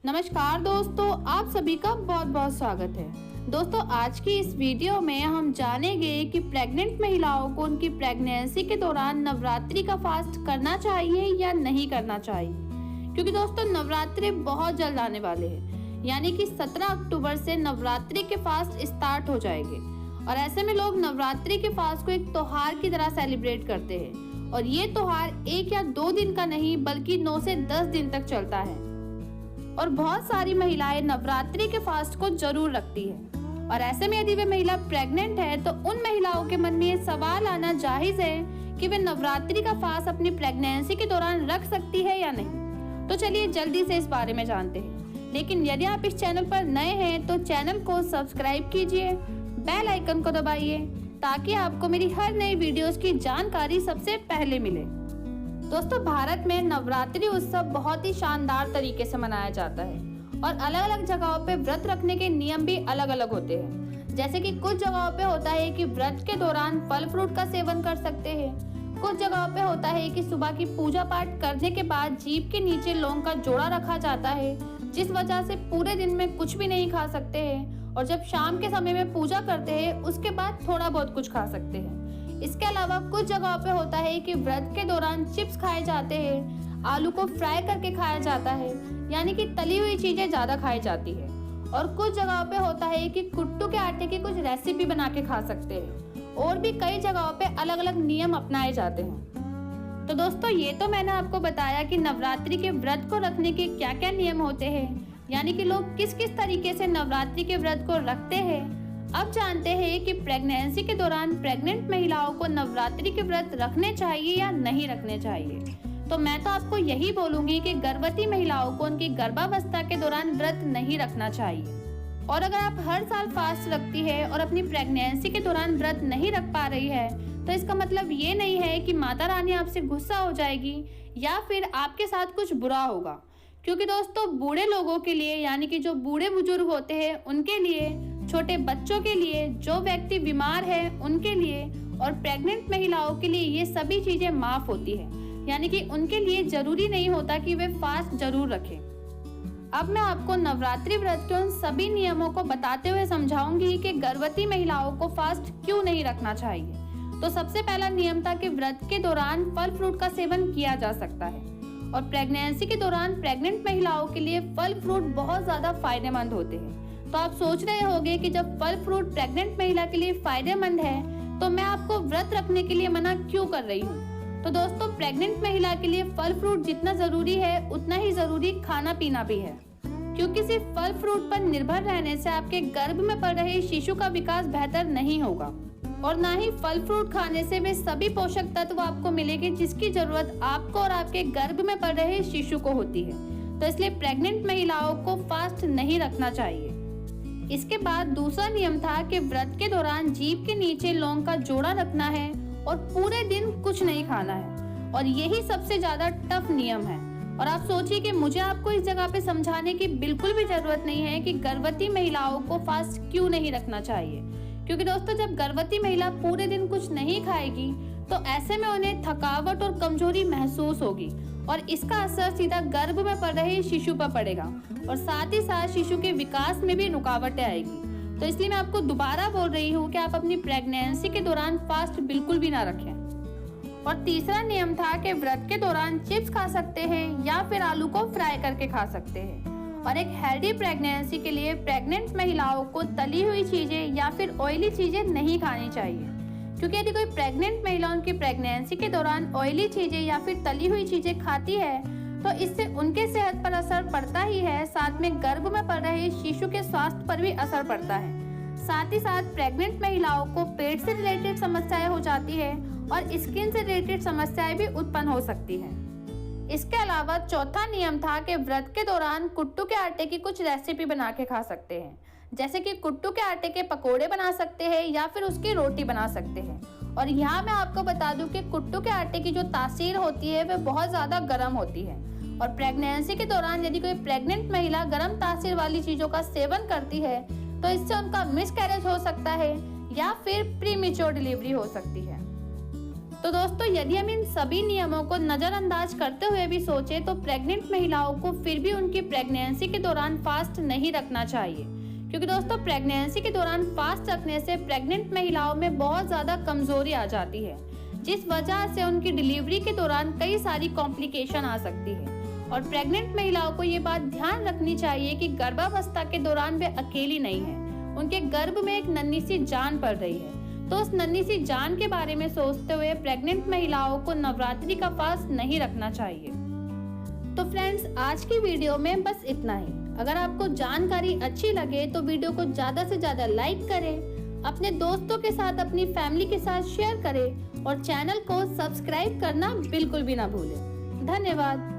नमस्कार दोस्तों, आप सभी का बहुत बहुत स्वागत है। दोस्तों, आज की इस वीडियो में हम जानेंगे कि प्रेग्नेंट महिलाओं को उनकी प्रेगनेंसी के दौरान नवरात्रि का फास्ट करना चाहिए या नहीं करना चाहिए। क्योंकि दोस्तों, नवरात्रि बहुत जल्द आने वाले हैं, यानी कि 17 अक्टूबर से नवरात्रि के फास्ट स्टार्ट हो जाएंगे। और ऐसे में लोग नवरात्रि के फास्ट को एक त्योहार की तरह सेलिब्रेट करते हैं। और ये त्योहार 1 या 2 दिन का नहीं बल्कि 9 से 10 दिन तक चलता है। और बहुत सारी महिलाएं नवरात्रि के फास्ट को जरूर रखती है। और ऐसे में यदि वे महिला प्रेग्नेंट है तो उन महिलाओं के मन में ये सवाल आना जायज है कि वे नवरात्रि का फास्ट अपनी प्रेगनेंसी के दौरान रख सकती है या नहीं। तो चलिए जल्दी से इस बारे में जानते हैं। लेकिन यदि आप इस चैनल पर नए हैं तो चैनल को सब्सक्राइब कीजिए, बेल आइकन को दबाइए ताकि आपको मेरी हर नई वीडियोस की जानकारी सबसे पहले मिले। दोस्तों, भारत में नवरात्रि उत्सव बहुत ही शानदार तरीके से मनाया जाता है और अलग अलग जगहों पे व्रत रखने के नियम भी अलग अलग होते हैं। जैसे कि कुछ जगहों पे होता है कि व्रत के दौरान फल फ्रूट का सेवन कर सकते हैं। कुछ जगहों पे होता है कि सुबह की पूजा पाठ करने के बाद जीभ के नीचे लौंग का जोड़ा रखा जाता है, जिस वजह से पूरे दिन में कुछ भी नहीं खा सकते हैं। और जब शाम के समय में पूजा करते हैं उसके बाद थोड़ा बहुत कुछ खा सकते हैं। इसके अलावा कुछ जगहों पे होता है कि व्रत के दौरान चिप्स खाए जाते हैं, आलू को फ्राई करके खाया जाता है, यानी कि तली हुई चीजें ज्यादा खाई जाती है। और कुछ जगहों पे होता है कि कुट्टू के आटे की कुछ रेसिपी बना के खा सकते हैं। और भी कई जगहों पे अलग अलग नियम अपनाए जाते हैं। तो दोस्तों, ये तो मैंने आपको बताया कि नवरात्रि के व्रत को रखने के क्या क्या नियम होते हैं, यानी कि लोग किस किस तरीके से नवरात्रि के व्रत को रखते हैं। अब जानते हैं कि प्रेगनेंसी के दौरान प्रेग्नेंट महिलाओं को नवरात्रि के व्रत रखने चाहिए या नहीं रखने चाहिए। तो मैं तो आपको यही बोलूंगी कि गर्भवती महिलाओं को उनकी गर्भावस्था के दौरान व्रत नहीं रखना चाहिए। और अगर आप हर साल फास्ट रखती है और अपनी प्रेगनेंसी के दौरान व्रत नहीं रख पा रही है तो इसका मतलब ये नहीं है कि माता रानी आपसे गुस्सा हो जाएगी या फिर आपके साथ कुछ बुरा होगा। क्योंकि दोस्तों, बूढ़े लोगों के लिए, यानी कि जो बूढ़े बुजुर्ग होते हैं उनके लिए, छोटे बच्चों के लिए, जो व्यक्ति बीमार है उनके लिए और प्रेग्नेंट महिलाओं के लिए ये सभी चीजें माफ होती है। यानी कि उनके लिए जरूरी नहीं होता कि वे फास्ट जरूर रखें। अब मैं आपको नवरात्रि व्रत के उन सभी नियमों को बताते हुए समझाऊंगी कि गर्भवती महिलाओं को फास्ट क्यों नहीं रखना चाहिए। तो सबसे पहला नियम था कि व्रत के दौरान फल फ्रूट का सेवन किया जा सकता है। और प्रेगनेंसी के दौरान प्रेग्नेंट महिलाओं के लिए फल फ्रूट बहुत ज्यादा फायदेमंद होते हैं। तो आप सोच रहे होंगे कि जब फल फ्रूट प्रेग्नेंट महिला के लिए फायदेमंद है तो मैं आपको व्रत रखने के लिए मना क्यों कर रही हूँ। तो दोस्तों, प्रेग्नेंट महिला के लिए फल फ्रूट जितना जरूरी है उतना ही जरूरी खाना पीना भी है। क्योंकि सिर्फ फल फ्रूट पर निर्भर रहने से आपके गर्भ में पल रहे शिशु का विकास बेहतर नहीं होगा और ना ही फल फ्रूट खाने से वे सभी पोषक तत्व आपको मिलेंगे जिसकी जरूरत आपको और आपके गर्भ में पल रहे शिशु को होती है। तो इसलिए प्रेग्नेंट महिलाओं को फास्ट नहीं रखना चाहिए। इसके बाद दूसरा नियम था कि व्रत के दौरान जीभ के नीचे लौंग का जोड़ा रखना है और पूरे दिन कुछ नहीं खाना है। और यही सबसे ज्यादा टफ नियम है। और आप सोचिए कि मुझे आपको इस जगह पे समझाने की बिल्कुल भी जरूरत नहीं है कि गर्भवती महिलाओं को फास्ट क्यों नहीं रखना चाहिए। क्योंकि दोस्तों, जब गर्भवती महिला पूरे दिन कुछ नहीं खाएगी तो ऐसे में उन्हें थकावट और कमजोरी महसूस होगी और इसका असर सीधा गर्भ में पल रहे शिशु पर पड़ेगा और साथ ही साथ शिशु के विकास में भी रुकावटें आएगी। तो इसलिए मैं आपको दोबारा बोल रही हूँ कि आप अपनी प्रेगनेंसी के दौरान फास्ट बिल्कुल भी ना रखें। और तीसरा नियम था कि व्रत के दौरान चिप्स खा सकते हैं या फिर आलू को फ्राई करके खा सकते हैं। और एक हेल्दी प्रेगनेंसी के लिए प्रेग्नेंट महिलाओं को तली हुई चीजें या फिर ऑयली चीजें नहीं खानी चाहिए। क्योंकि यदि कोई प्रेग्नेंट महिला उनकी प्रेगनेंसी के दौरान ऑयली चीजें या फिर तली हुई चीजें खाती है तो इससे उनके सेहत पर असर पड़ता ही है, साथ में गर्भ में पल रहे शिशु के स्वास्थ्य पर भी असर पड़ता है। साथ ही साथ प्रेग्नेंट महिलाओं को पेट से रिलेटेड समस्याएं हो जाती है और स्किन से रिलेटेड समस्याएं भी उत्पन्न हो सकती है। इसके अलावा चौथा नियम था कि व्रत के दौरान कुट्टू के आटे की कुछ रेसिपी बना के खा सकते हैं। जैसे कि कुट्टू के आटे के पकोड़े बना सकते हैं या फिर उसकी रोटी बना सकते हैं। और यहाँ मैं आपको बता दूं कि कुट्टू के आटे की जो तासीर होती है वह बहुत ज्यादा गर्म होती है। और प्रेगनेंसी के दौरान यदि कोई प्रेग्नेंट महिला गर्म तासीर वाली चीजों का सेवन करती है तो इससे उनका मिसकैरेज हो सकता है या फिर प्रीमेच्योर डिलीवरी हो सकती है। तो दोस्तों, यदि हम इन सभी नियमों को नजरअंदाज करते हुए भी सोचे तो प्रेग्नेंट महिलाओं को फिर भी उनकी प्रेगनेंसी के दौरान फास्ट नहीं रखना चाहिए, क्योंकि दोस्तों प्रेगनेंसी के दौरान फास्ट रखने से प्रेग्नेंट महिलाओं में बहुत ज्यादा कमजोरी आ जाती है, जिस वजह से उनकी डिलीवरी के दौरान कई सारी कॉम्प्लिकेशन आ सकती है। और प्रेग्नेंट महिलाओं को ये बात ध्यान रखनी चाहिए कि गर्भावस्था के दौरान वे अकेली नहीं है, उनके गर्भ में एक नन्ही सी जान पल रही है। तो उस नन्ही सी जान के बारे में सोचते हुए प्रेग्नेंट महिलाओं को नवरात्रि का फास्ट नहीं रखना चाहिए। तो फ्रेंड्स, आज की वीडियो में बस इतना ही। अगर आपको जानकारी अच्छी लगे तो वीडियो को ज्यादा से ज्यादा लाइक करें, अपने दोस्तों के साथ, अपनी फैमिली के साथ शेयर करें और चैनल को सब्सक्राइब करना बिल्कुल भी ना भूलें। धन्यवाद।